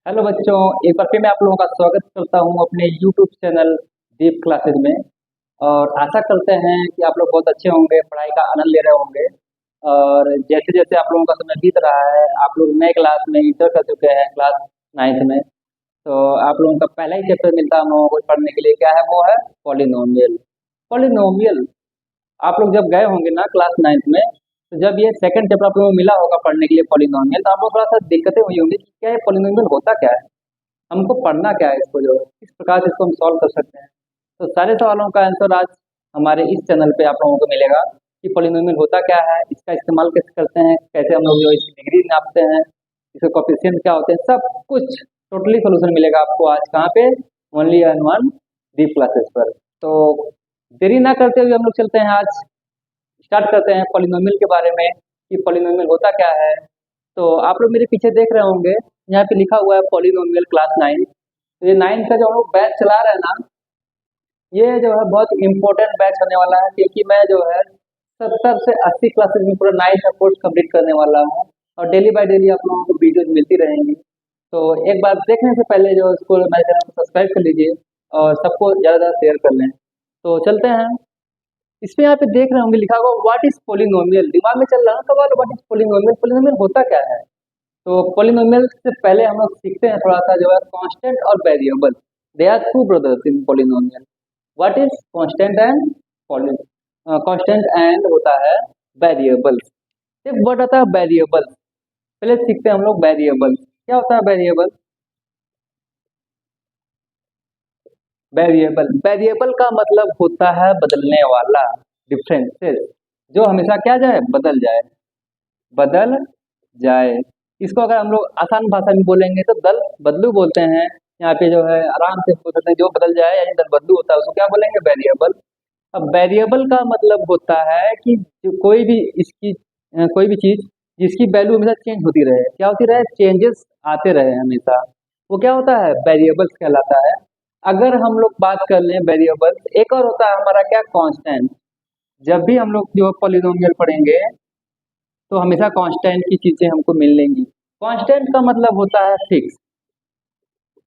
Hello बच्चों, एक बार फिर मैं आप लोगों का स्वागत करता हूं अपने यूट्यूब चैनल दीप क्लासेस में। और आशा करते हैं कि आप लोग बहुत अच्छे होंगे, पढ़ाई का आनंद ले रहे होंगे। और जैसे जैसे आप लोगों का समय बीत रहा है, आप लोग नए क्लास में इंटर कर चुके हैं, क्लास 9th में। तो आप लोगों का पहला ही चैप्टर मिलता है हम लोगों को पढ़ने के लिए, क्या है वो है पॉलिनोमियल। पॉलिनोमियल आप लोग जब गए होंगे ना क्लास 9th में, तो जब ये सेकंड चैप्टर आप लोगों को मिला होगा पढ़ने के लिए पॉलिनोमियल, तो आप लोग थोड़ा सा दिक्कतें हुई होंगी कि क्या ये पॉलिनोमियल होता क्या है, हमको पढ़ना क्या है, इसको जो किस प्रकार से इसको हम सॉल्व कर सकते हैं। तो सारे सवालों का आंसर आज हमारे इस चैनल पे आप लोगों को मिलेगा कि पॉलिनोमियल होता क्या है, इसका इस्तेमाल कैसे करते हैं, कैसे हम लोग जो इसकी डिग्री नापते हैं, इसके कोफिशिएंट क्या होते हैं, सब कुछ टोटली सोल्यूशन मिलेगा आपको आज कहाँ पे, only and one Deep classes पर। तो देरी ना करते हुए हम लोग चलते हैं, आज स्टार्ट करते हैं पॉलिनोमियल के बारे में कि पॉलिनोमियल होता क्या है। तो आप लोग मेरे पीछे देख रहे होंगे, यहाँ पे लिखा हुआ है पॉलिनोमियल क्लास 9। तो ये 9 का जो हम लोग बैच चला रहे हैं ना, ये जो है बहुत इम्पोर्टेंट बैच होने वाला है, क्योंकि मैं जो है 70 से 80 क्लासेस में पूरा 9 का कोर्स कंप्लीट करने वाला हूँ। और डेली बाय डेली आप लोगों को वीडियोज मिलती रहेंगी। तो एक बार देखने से पहले जो इसको मेरे चैनल को सब्सक्राइब कर लीजिए और सबको ज़्यादा ज़्यादा शेयर कर लें। तो चलते हैं। इसमें यहाँ पे देख रहे होंगे लिखा हुआ व्हाट इज पोलिनोमियल, दिमाग में चल रहा है सवाल व्हाट इज पोलिनोमियल, पोलिनोमियल होता क्या है। तो पोलिनोमियल से पहले हम लोग सीखते हैं थोड़ा सा जो है कांस्टेंट और variable. They are two brothers in polynomial. What is constant and poly constant and होता है वेरिएबल्स। एक वर्ड आता है वेरिएबल्स, पहले सीखते हैं हम लोग वेरिएबल्स। क्या होता है वेरिएबल? वेरिएबल वेरिएबल का मतलब होता है बदलने वाला, डिफरेंसेस, जो हमेशा क्या जाए, बदल जाए, बदल जाए। इसको अगर हम लोग आसान भाषा में बोलेंगे तो दल बदलू बोलते हैं। यहाँ पे जो है आराम से बोल सकते हैं जो बदल जाए, यानी दल बदलू होता है, उसको क्या बोलेंगे, वेरिएबल। अब वेरिएबल का मतलब होता है कि जो कोई भी इसकी कोई भी चीज जिसकी वैल्यू हमेशा चेंज होती रहे, क्या होती रहे, चेंजेस आते रहे हमेशा, वो क्या होता है, वेरिएबल्स कहलाता है। अगर हम लोग बात कर लें वेरिएबल्स, एक और होता है हमारा क्या, कांस्टेंट। जब भी हम लोग जो पॉलिनोमियल पढ़ेंगे तो हमेशा कांस्टेंट की चीजें हमको मिलेंगी। कांस्टेंट का मतलब होता है फिक्स।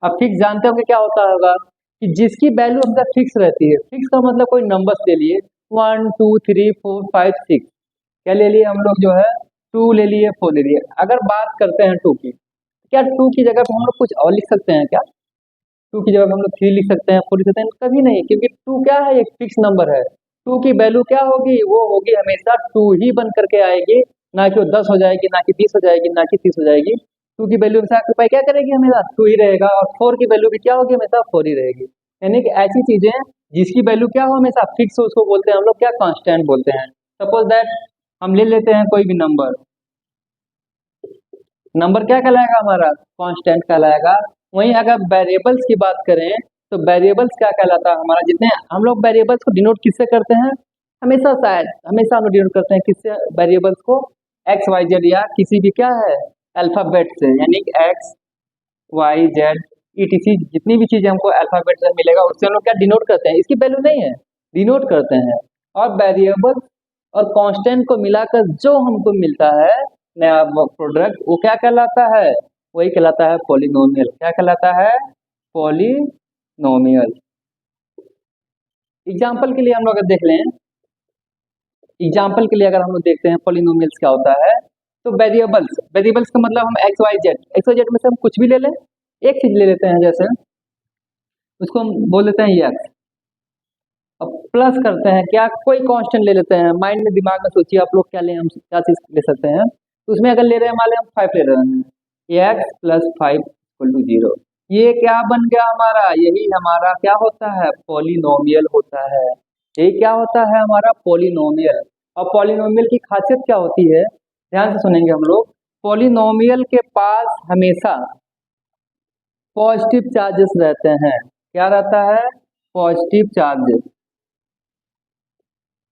अब फिक्स जानते हो कि क्या होता होगा, कि जिसकी वैल्यू हमेशा फिक्स रहती है। फिक्स का मतलब कोई नंबर्स ले लिए, 1 2 3 4 5 6, क्या ले लिए हम लोग जो है, 2 ले लिए, 4 ले लिए। अगर बात करते हैं 2 की, क्या 2 की जगह पे हम लोग कुछ और लिख सकते हैं क्या? 2 की जगह पे हम लोग 3 लिख सकते हैं, 4 लिख सकते हैं? कभी नहीं, क्योंकि 2 क्या है, एक फिक्स नंबर है। 2 की वैल्यू क्या होगी, वो होगी हमेशा 2 ही बन करके आएगी, ना कि वो 10 हो जाएगी, ना कि 20 हो जाएगी, ना कि 30 हो जाएगी। 2 की वैल्यू हमेशा ऑक्यूपाई क्या करेगी, हमेशा 2 ही रहेगा। और 4 की वैल्यू भी क्या होगी, हमेशा 4 ही रहेगी। यानी कि ऐसी चीजें जिसकी वैल्यू क्या हो, हमेशा फिक्स हो, उसको बोलते हैं हम लोग क्या, कांस्टेंट बोलते हैं। सपोज दैट हम ले लेते हैं कोई भी नंबर, नंबर क्या कहलाएगा हमारा, कांस्टेंट कहलाएगा। वहीं अगर वेरिएबल्स की बात करें तो वेरिएबल्स क्या कहलाता है हमारा, जितने हम लोग वेरिएबल्स को डिनोट किससे करते हैं, हमेशा शायद हमेशा हम लोग डिनोट करते हैं किससे, वेरिएबल्स को एक्स वाई जेड या किसी भी क्या है, अल्फाबेट से, यानी कि एक्स वाई जेड ईटीसी, जितनी भी चीजें हमको अल्फाबेट से मिलेगा उससे हम लोग क्या डिनोट करते हैं, इसकी वैल्यू नहीं है, डिनोट करते हैं। और वेरिएबल और कांस्टेंट को मिलाकर जो हमको मिलता है नया प्रोडक्ट, वो क्या कहलाता है, वही कहलाता है पॉलिनोमियल। क्या कहलाता है, पॉलिनोमियल। एग्जाम्पल के लिए हम लोग अगर देख लें, एग्जाम्पल के लिए अगर हम लोग देखते हैं पॉलिनोमियल्स क्या होता है, तो वेरिएबल्स, वेरिएबल्स का मतलब हम एक्स वाई जेड में से हम कुछ भी ले लें, एक चीज ले लेते हैं, जैसे उसको हम बोल देते हैं एक्स। अब प्लस करते हैं क्या, कोई कांस्टेंट ले लेते हैं, माइंड में दिमाग में सोचिए आप लोग क्या लें, हम क्या चीज ले सकते हैं। तो उसमें अगर ले रहे हैं, मान लें हम 5 ले रहे हैं, एक्स प्लस 5 = 0। ये क्या बन गया हमारा, यही हमारा क्या होता है, पॉलिनोमियल होता है। यही क्या होता है हमारा, पॉलिनोमियल। और पॉलिनोमियल की खासियत क्या होती है, ध्यान से सुनेंगे हम लोग। पॉलिनोमियल के पास हमेशा पॉजिटिव चार्जेस रहते हैं। क्या रहता है, पॉजिटिव चार्जेस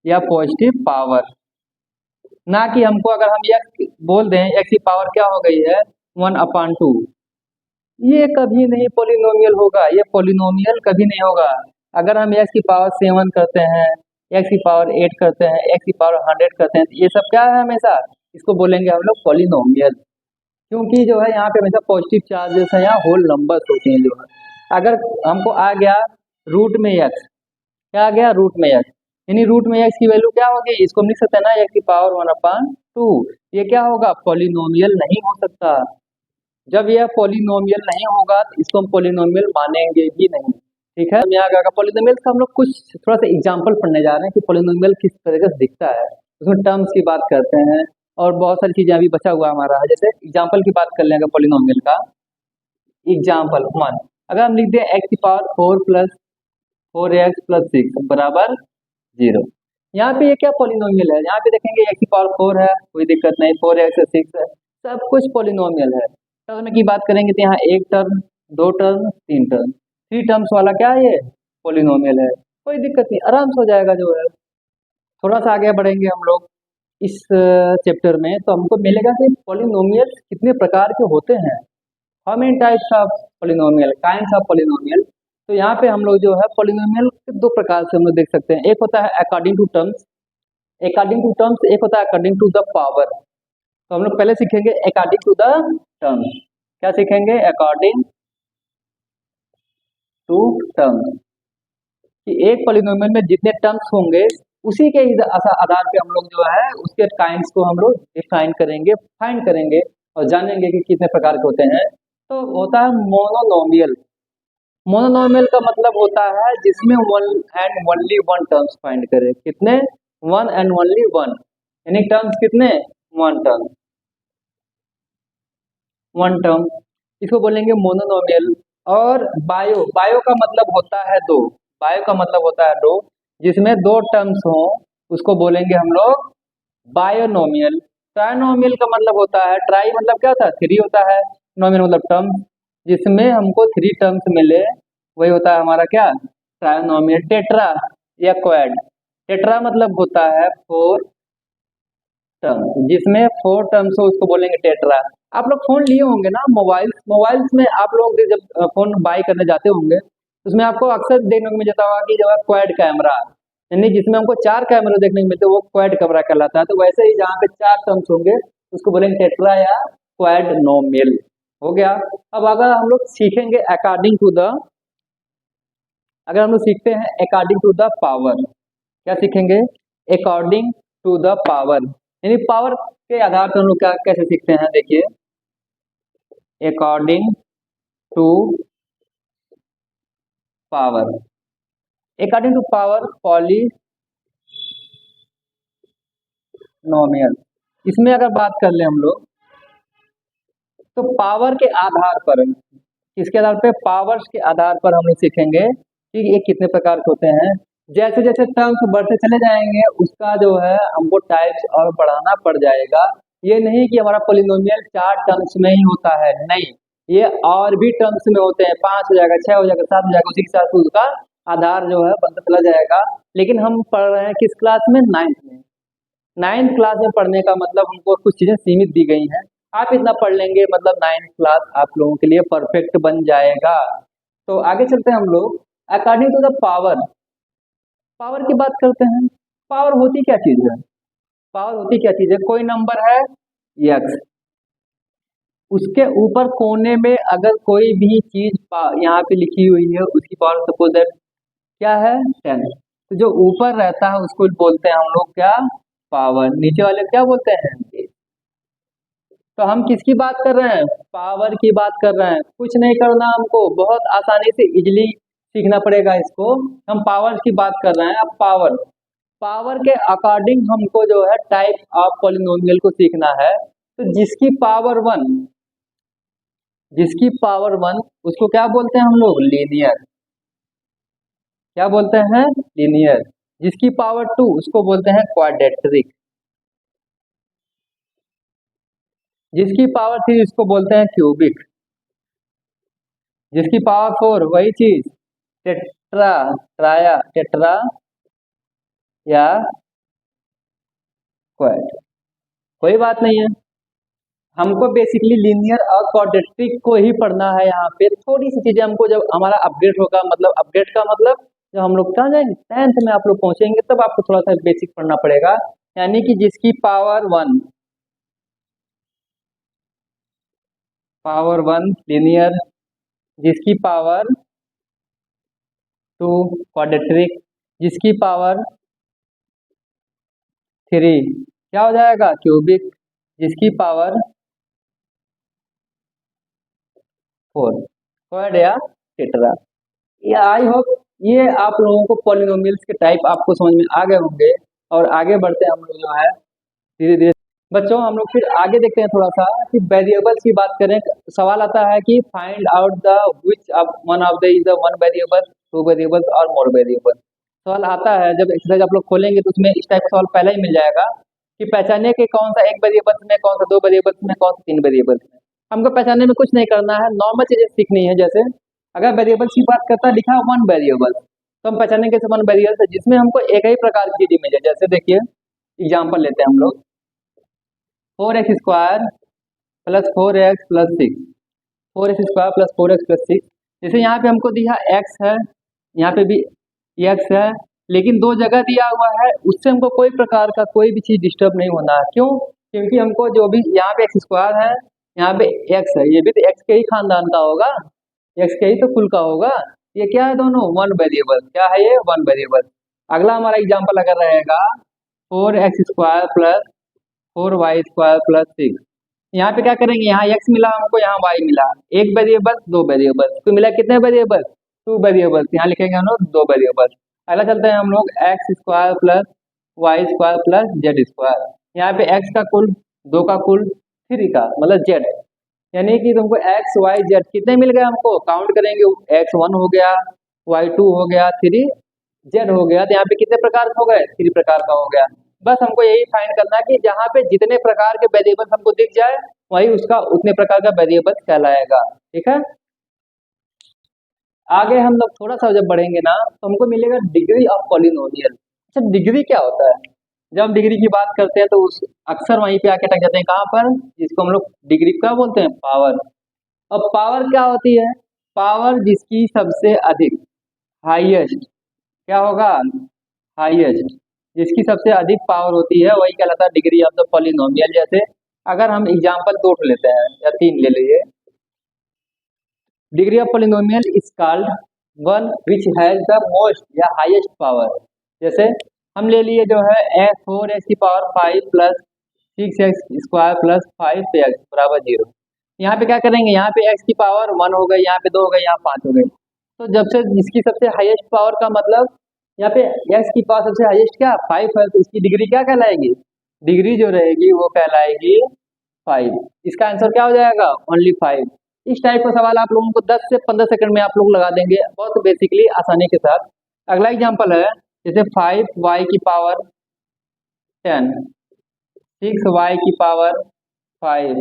या पॉजिटिव पावर। ना कि हमको अगर हम एक्स बोल दें, एक्स की पावर क्या हो गई है, 1/2, ये कभी नहीं पॉलिनोमियल होगा, ये पॉलिनोमियल कभी नहीं होगा। अगर हम एक्स की पावर 7 करते हैं, एक्स की पावर 8 करते हैं, एक्स की पावर 100 करते हैं, तो ये सब क्या है, हमेशा इसको बोलेंगे हम लोग पॉलिनोमियल। क्योंकि जो है यहाँ पे हमेशा पॉजिटिव चार्जेस हैं या होल नंबर्स होते हैं जो है। अगर हमको आ गया रूट में एक्स, क्या आ गया रूट में एक्स, यानी रूट में एक्स की वैल्यू क्या होगी, इसको हम लिख सकते हैं ना एक्स की पावर 1/2। ये क्या होगा, पॉलिनोमियल नहीं हो सकता। जब यह पॉलिनोमियल नहीं होगा तो इसको हम पॉलिनोमियल मानेंगे ही नहीं। ठीक है, यहाँ क्या पॉलिनोमियल का हम लोग कुछ थोड़ा सा एग्जांपल पढ़ने जा रहे हैं कि पॉलिनोमियल किस तरीके से दिखता है, उसमें टर्म्स की बात करते हैं और बहुत सारी चीजें अभी बचा हुआ हमारा है। जैसे एग्जांपल की बात कर लेंगे पॉलिनोमियल का। एग्जाम्पल 1, अगर हम लिख दें एक्स की पावर 4 प्लस 4x प्लस 6 बराबर 0। यहाँ पे ये क्या पॉलिनोमियल है, यहाँ पे देखेंगे एक्स की पावर 4 है, कोई दिक्कत नहीं, 4x 6 है, सब कुछ पॉलिनोमियल है। टर्म की बात करेंगे तो यहाँ एक टर्म, दो टर्म, तीन टर्म, 3 टर्म्स वाला क्या है, ये पॉलिनोमियल है, कोई दिक्कत नहीं, आराम से हो जाएगा जो है। थोड़ा सा आगे बढ़ेंगे हम लोग इस चैप्टर में तो हमको मिलेगा कि पॉलिनोमियल कितने प्रकार के होते हैं, how many types of polynomial, kinds of polynomial. तो यहाँ पे हम लोग जो है पॉलिनोमियल दो प्रकार से हम लोग देख सकते हैं, एक होता है अकॉर्डिंग टू टर्म्स, एक होता है अकॉर्डिंग टू द पावर। तो हम लोग पहले सीखेंगे अकॉर्डिंग टू द टर्म्स। क्या सीखेंगे, अकॉर्डिंग टू टर्म्स, कि एक पॉलिनोमियल में जितने टर्म्स होंगे उसी के आधार पे हम लोग जो है उसके काइंड्स को हम लोग डिफाइन करेंगे, फाइंड करेंगे और जानेंगे कि कितने प्रकार के होते हैं। तो होता है मोनोनोमियल। मोनोनोमियल का मतलब होता है जिसमें one and only one terms find करें, कितने, वन एंड ओनली वन, यानी टर्म्स कितने, वन टर्म, वन टर्म, इसको बोलेंगे मोनोनोमियल। और बायो, बायो का मतलब होता है दो, बायो का मतलब होता है दो, जिसमें दो टर्म्स हो उसको बोलेंगे हम लोग बायोनोमियल। ट्राइनोमियल का मतलब होता है, ट्राई मतलब क्या होता है, थ्री होता है, नोमियल मतलब टर्म, जिसमें हमको थ्री टर्म्स मिले वही होता है हमारा क्या, ट्राइनोमियल। टेट्रा या क्वाड, टेट्रा मतलब होता है फोर टर्म, जिसमें फोर टर्म्स हो उसको बोलेंगे टेट्रा। आप लोग फोन लिए होंगे ना, मोबाइल्स में आप लोग जब फोन बाय करने जाते होंगे उसमें आपको अक्सर देखने को मिल जाता होगा कि जो है क्वाड कैमरा, यानी जिसमें हमको चार कैमरे देखने को मिलते हैं वो क्वाड कैमरा कहलाता है। तो वैसे ही जहाँ पे चार टर्म्स होंगे उसको बोलेंगे टेट्रा या क्वाड नोमियल, हो गया। अब अगर हम लोग सीखेंगे अकॉर्डिंग टू द, अगर हम लोग सीखते हैं अकॉर्डिंग टू द पावर, क्या सीखेंगे, अकॉर्डिंग टू द पावर, यानी पावर के आधार पर हम लोग क्या कैसे सीखते हैं, देखिए according to power, according to power polynomial. इसमें अगर बात कर ले हम लोग तो पावर के आधार पर, किसके आधार पर, पावर्स के आधार पर हम लोग सीखेंगे कि ये कितने प्रकार के होते हैं। जैसे जैसे टर्म्स बढ़ते चले जाएंगे उसका जो है हमको टाइप्स और बढ़ाना पड़ जाएगा। ये नहीं कि हमारा पॉलिनोमियल चार टर्म्स में ही होता है, नहीं, ये और भी टर्म्स में होते हैं, 5 हो जाएगा, 6 हो जाएगा, 7 हो जाएगा, उसी के साथ उसका आधार जो है बनता चला जाएगा। लेकिन हम पढ़ रहे हैं किस क्लास में, नाइन्थ में। नाइन्थ क्लास में पढ़ने का मतलब हमको कुछ चीजें सीमित दी गई हैं, आप इतना पढ़ लेंगे मतलब नाइन्थ क्लास आप लोगों के लिए परफेक्ट बन जाएगा। तो आगे चलते हैं हम लोग according to the power. Power की बात करते हैं, पावर होती क्या चीज है, पावर होती क्या चीज है, कोई नंबर है यक्स, उसके ऊपर कोने में अगर कोई भी चीज यहाँ पे लिखी हुई है उसकी पावर सपोज दैट क्या है 10, तो जो ऊपर रहता है उसको बोलते हैं हम लोग क्या, पावर, नीचे वाले क्या बोलते हैं। तो हम किसकी बात कर रहे हैं, पावर की बात कर रहे हैं, कुछ नहीं करना हमको, बहुत आसानी से इजिली सीखना पड़ेगा इसको। हम पावर की बात कर रहे हैं। अब पावर, पावर के अकॉर्डिंग हमको जो है टाइप ऑफ पॉलिनोमियल को सीखना है। तो जिसकी पावर वन, जिसकी पावर वन उसको क्या बोलते हैं हम लोग, लीनियर, क्या बोलते हैं, लीनियर। जिसकी पावर टू उसको बोलते हैं क्वाड्रेटिक, जिसकी पावर थ्री उसको बोलते हैं क्यूबिक, जिसकी पावर फोर वही चीज टेट्रा, ट्राया, टेट्रा या क्वाड, कोई बात नहीं है। हमको बेसिकली लीनियर और क्वाड्रेटिक को ही पढ़ना है। यहाँ पे थोड़ी सी चीजें हमको जब हमारा अपग्रेड होगा, मतलब अपग्रेड का मतलब जब हम लोग कहाँ जाएंगे, 10th में आप लोग पहुंचेंगे तब आपको थोड़ा सा बेसिक पढ़ना पड़ेगा। यानी कि जिसकी पावर वन, पावर 1 लीनियर, जिसकी पावर 2 क्वाड्रेटिक, जिसकी पावर 3 क्या हो जाएगा क्यूबिक, जिसकी पावर 4 क्वाड या टेट्रा। ये आई होप ये आप लोगों को पॉलिनोमियल्स के टाइप आपको समझ में आ गए होंगे। और आगे बढ़ते हैं हम लोग जो है धीरे धीरे। बच्चों हम लोग फिर आगे देखते हैं थोड़ा सा कि वेरिएबल्स की बात करें। सवाल आता है कि find out the which of one of the is the one variable, two variables और मोर वेरिएबल। सवाल आता है जब एक्सरसाइज आप लोग खोलेंगे तो उसमें इस टाइप का सवाल पहले ही मिल जाएगा कि पहचाने के कौन सा एक वेरिएबल्स में, कौन सा दो वेरिएबल्स में, कौन सा तीन वेरिएबल्स में। हमको पहचानने में कुछ नहीं करना है, नॉर्मल चीजें सीखनी है। जैसे अगर वेरिएबल्स की बात करता है लिखा वन वेरिएबल, तो हम पहचानेंगे कैसे वन वेरिएबल है जिसमें हमको एक ही प्रकार की इमेज है। जैसे देखिए एग्जाम्पल लेते हैं हम लोग, 4x² plus 4x plus 6, 4x² plus 4x plus 6। जैसे यहाँ पे हमको दिया x है, यहाँ पे भी x है, लेकिन दो जगह दिया हुआ है, उससे हमको कोई प्रकार का कोई भी चीज डिस्टर्ब नहीं होना है। क्यों? क्योंकि हमको जो भी यहाँ पे x² है, यहाँ पे x है, ये भी तो x के ही खानदान का होगा, x के ही तो कुल का होगा। ये क्या है दोनों वन वेरिएबल, क्या है ये वन वेरिएबल। अगला हमारा एग्जाम्पल अगर रहेगा 4x² प्लस 4y² प्लस 6। यहाँ पे क्या करेंगे, यहाँ x मिला हमको, यहाँ y मिला, एक वेरिएबल दो वेरिएबल, तो मिला कितने वेरिएबल, टू वेरिएबल। यहाँ लिखेंगे हम लोग दो वेरिएबल। अगला चलते हैं हम लोग x² plus y² plus z²। यहाँ पे x का कुल, दो का कुल, 3 का मतलब z, यानी कि तुमको x y z कितने मिल गए हमको, काउंट करेंगे x1 हो गया, y2 हो गया, 3 z हो गया। तो यहाँ पे कितने प्रकार का हो गए, 3 प्रकार का हो गया। बस हमको यही फाइंड करना है कि जहाँ पे जितने प्रकार के वेरिएबल हमको दिख जाए वही उसका उतने प्रकार का वेरिएबल कहलाएगा। ठीक है, आगे हम लोग थोड़ा सा जब बढ़ेंगे ना तो हमको मिलेगा डिग्री ऑफ पॉलिनोमियल। अच्छा डिग्री क्या होता है? जब हम डिग्री की बात करते हैं तो उस अक्सर वहीं पे आके अटक जाते हैं, कहाँ पर, जिसको हम लोग डिग्री क्या बोलते हैं, पावर। अब पावर क्या होती है, पावर जिसकी सबसे अधिक, हाईएस्ट, क्या होगा, हाईएस्ट, जिसकी सबसे अधिक पावर होती है वही कहलाता है डिग्री ऑफ द पॉलिनोमियल। जैसे अगर हम एग्जांपल दो लेते हैं या तीन ले लीजिए, degree of polynomial is called one which has the most या हाईएस्ट पावर। जैसे हम ले लिए जो है 4x की power 5 plus 6x² plus 5x बराबर 0। यहाँ पे क्या करेंगे, यहाँ पे x की पावर 1 हो गई, यहाँ पे 2 हो गई, यहाँ 5 हो गई। तो जब से इसकी सबसे हाईएस्ट पावर का मतलब यहाँ पे x की पावर सबसे हाईएस्ट क्या 5 है, तो इसकी डिग्री क्या कहलाएगी, डिग्री जो रहेगी वो कहलाएगी 5। इसका आंसर क्या हो जाएगा, ओनली 5। इस टाइप का सवाल आप लोगों को 10 से 15 सेकंड में आप लोग लगा देंगे बहुत बेसिकली आसानी के साथ। अगला एग्जांपल है जैसे 5y की पावर 10, 6y की पावर 5,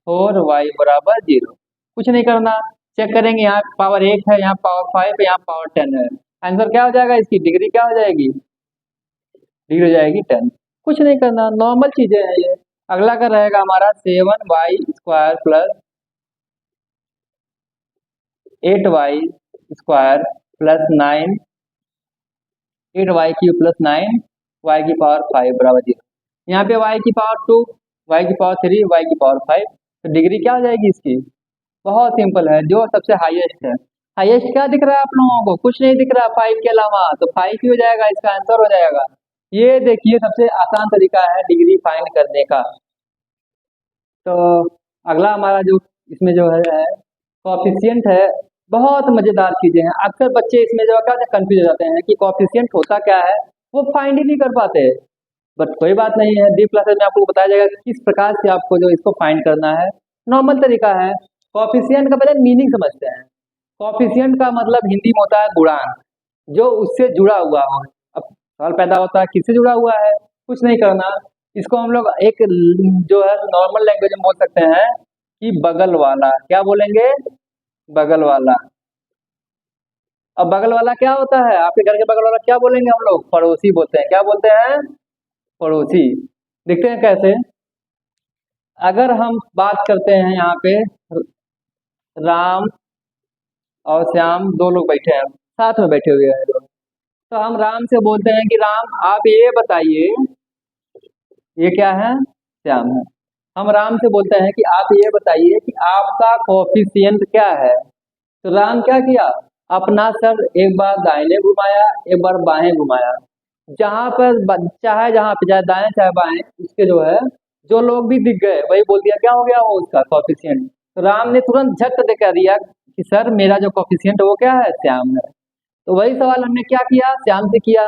4y बराबर 0। कुछ नहीं करना, चेक करेंगे, यहाँ पावर 1 है, यहाँ पावर 5 है, यहाँ पावर 10 है। आंसर क्या हो जाएगा, इसकी डिग्री क्या हो जाएगी, डिग्री हो जाएगी 10। कुछ नहीं करना, नॉर्मल चीजें हैं ये। अगला का रहेगा हमारा 7y² plus 8y² plus 9, 8y³ plus 9y की पावर 5 बराबर 0। यहाँ पे y की पावर 2, y की पावर 3, y की पावर 5। तो डिग्री क्या हो जाएगी इसकी, बहुत सिंपल है, जो सबसे हाईएस्ट है। हाईएस्ट क्या दिख रहा है आप लोगों को, कुछ नहीं दिख रहा 5 के अलावा, तो 5 ही हो जाएगा, इसका आंसर हो जाएगा। ये देखिए सबसे आसान तरीका है डिग्री फाइंड करने का। तो अगला हमारा जो इसमें जो है कोएफिशिएंट है, बहुत मजेदार चीजें हैं। अक्सर बच्चे इसमें जो क्या कंफ्यूज हो जाते हैं कि कोएफिशिएंट होता क्या है, वो फाइंड ही नहीं कर पाते। बट कोई बात नहीं है, डीप क्लासेस में आपको बताया जाएगा किस प्रकार से आपको जो इसको फाइंड करना है। नॉर्मल तरीका है, कोएफिशिएंट का पहले मीनिंग समझते हैं। कोएफिशिएंट का मतलब हिंदी में होता है गुणांक, जो उससे जुड़ा हुआ हो। अब सवाल पैदा होता है किससे जुड़ा हुआ है, कुछ नहीं करना, इसको हम लोग एक जो है नॉर्मल लैंग्वेज में बोल सकते हैं कि बगल वाला। क्या बोलेंगे, बगल वाला। अब बगल वाला क्या होता है, आपके घर के बगल वाला क्या बोलेंगे हम लोग, पड़ोसी बोलते हैं। क्या बोलते हैं, पड़ोसी। देखते हैं कैसे, अगर हम बात करते हैं यहाँ पे राम और श्याम, दो लोग बैठे हैं, साथ में बैठे हुए हैं दोनों, तो हम राम से बोलते हैं कि राम आप ये बताइए, ये क्या है, श्याम है। हम राम से बोलते हैं कि आप ये बताइए कि आपका कोफिशिएंट क्या है। तो राम क्या किया, अपना सर एक बार दाहिने घुमाया, एक बार बाएं घुमाया, जहां पर चाहे जहां पे चाहे दाएं चाहे बाएं, उसके जो है जो लोग भी दिख गए वही बोल दिया क्या हो गया वो उसका कोफिशिएंट। तो राम ने तुरंत झट दे कह दिया कि सर मेरा जो कोफिशिएंट है वो क्या है, श्याम है। तो वही सवाल हमने क्या किया, श्याम से किया।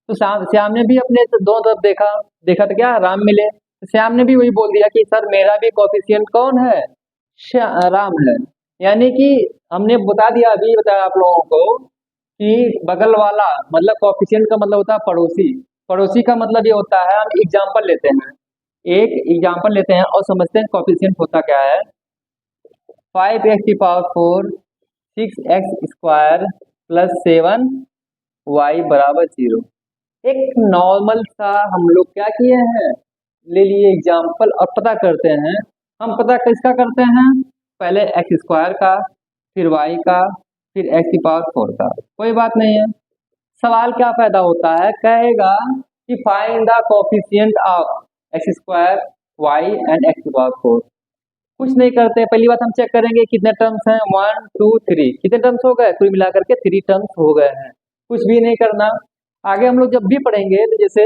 तो श्याम ने भी अपने दोनों तरफ देखा, देखा तो क्या राम मिले, तो श्याम ने भी वही बोल दिया कि सर मेरा भी कोफिशिएंट कौन है, राम है। यानी कि हमने बता दिया, अभी बताया आप लोगों को कि बगल वाला मतलब कोफिशिएंट का मतलब होता है पड़ोसी। पड़ोसी का मतलब ये होता है, हम एग्जाम्पल लेते हैं, एक एग्जाम्पल लेते हैं और समझते हैं कोफिशिएंट होता क्या है। 5x⁴ 6x² + 7y = 0। एक नॉर्मल सा हम लोग क्या किए हैं, ले लिए एग्जाम्पल और पता करते हैं। हम पता किसका करते हैं, पहले x² का, फिर y का, फिर x⁴ का। कोई बात नहीं है। सवाल क्या पैदा होता है, कहेगा कि find the coefficient of x², y and x⁴। कुछ नहीं करते, पहली बात हम चेक करेंगे कितने टर्म्स हैं, 1 2 3, कितने टर्म्स हो गए, कुल मिलाकर के 3 टर्म्स हो गए हैं। कुछ भी नहीं करना। आगे हम लोग जब भी पढ़ेंगे तो जैसे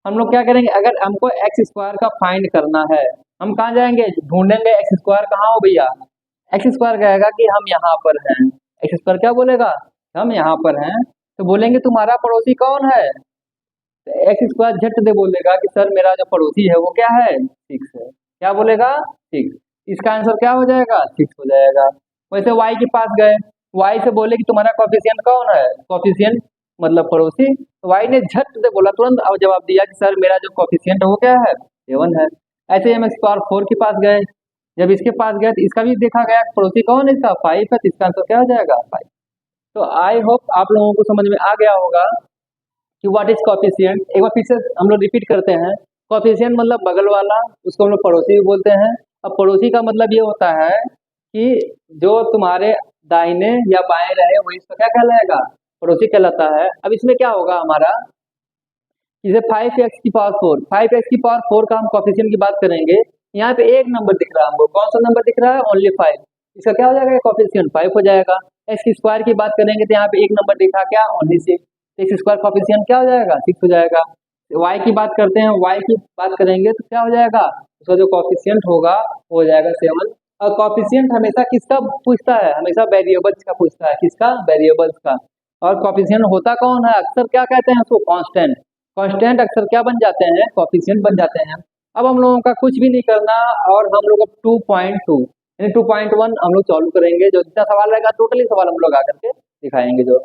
हम लोग क्या करेंगे, अगर हमको x² का फाइंड करना है, हम कहाँ जाएंगे, ढूंढेंगे x² कहाँ हो भैया। x² कहेगा कि हम यहाँ पर हैं। x² क्या बोलेगा, हम यहाँ पर हैं। तो बोलेंगे तुम्हारा पड़ोसी कौन है, तो x² झट दे बोलेगा कि सर मेरा जो पड़ोसी है वो क्या है, 6 है। क्या बोलेगा, 6। इसका आंसर क्या हो जाएगा, 6 हो जाएगा। वैसे y के पास गए, y से बोले कि तुम्हारा कोफिशिएंट कौन है, कोफिशिएंट मतलब पड़ोसी। तो y ने झट से बोला, तुरंत जवाब दिया कि सर मेरा जो कोफिशिएंट है वो क्या है, 7 है। ऐसे ही हम x⁴ के पास गए, जब इसके पास गए तो इसका भी देखा गया पड़ोसी कौन है, इसका 5 है, तो इसका आंसर क्या हो जाएगा, 5। तो आई होप आप लोगों को समझ में आ गया होगा कि व्हाट इज कोफिशिएंट। एक बार फिर से हम लोग रिपीट करते हैं। कोफिशिएंट मतलब बगल वाला, उसको हम लोग पड़ोसी भी बोलते हैं। अब पड़ोसी का मतलब ये होता है कि जो तुम्हारे दाहिने या बाएं रहे वही इसका क्या कहलाएगा, पड़ोसी कहलाता है। अब इसमें क्या होगा हमारा, जैसे 5x⁴ 5x⁴ का हम कोफिशिएंट की बात करेंगे। यहाँ पे एक नंबर दिख रहा है हमको, कौन सा नंबर दिख रहा है, ओनली 5। इसका क्या हो जाएगा, कोफिशिएंट 5 हो जाएगा। x² की बात करेंगे तो यहाँ पे एक नंबर दिखा क्या, ओनली 6। x² कोफिशिएंट क्या हो जाएगा, 6 हो जाएगा। y की बात करते हैं, y की बात करेंगे तो क्या हो जाएगा, उसका जो कोफिशिएंट होगा वो हो जाएगा 7। और कोफिशिएंट हमेशा किसका पूछता है, हमेशा वेरिएबल्स का पूछता है, किसका, वेरिएबल्स का। और कोफिशिएंट होता कौन है, अक्सर क्या कहते हैं उसको, कांस्टेंट। कांस्टेंट अक्सर क्या बन जाते हैं, कोफिशिएंट बन जाते हैं। अब हम लोगों का कुछ भी नहीं करना, और हम लोग अब 2.2 यानी 2.1 हम लोग चालू करेंगे। जो जितना सवाल रहेगा टोटली सवाल हम लोग आकर के दिखाएंगे जो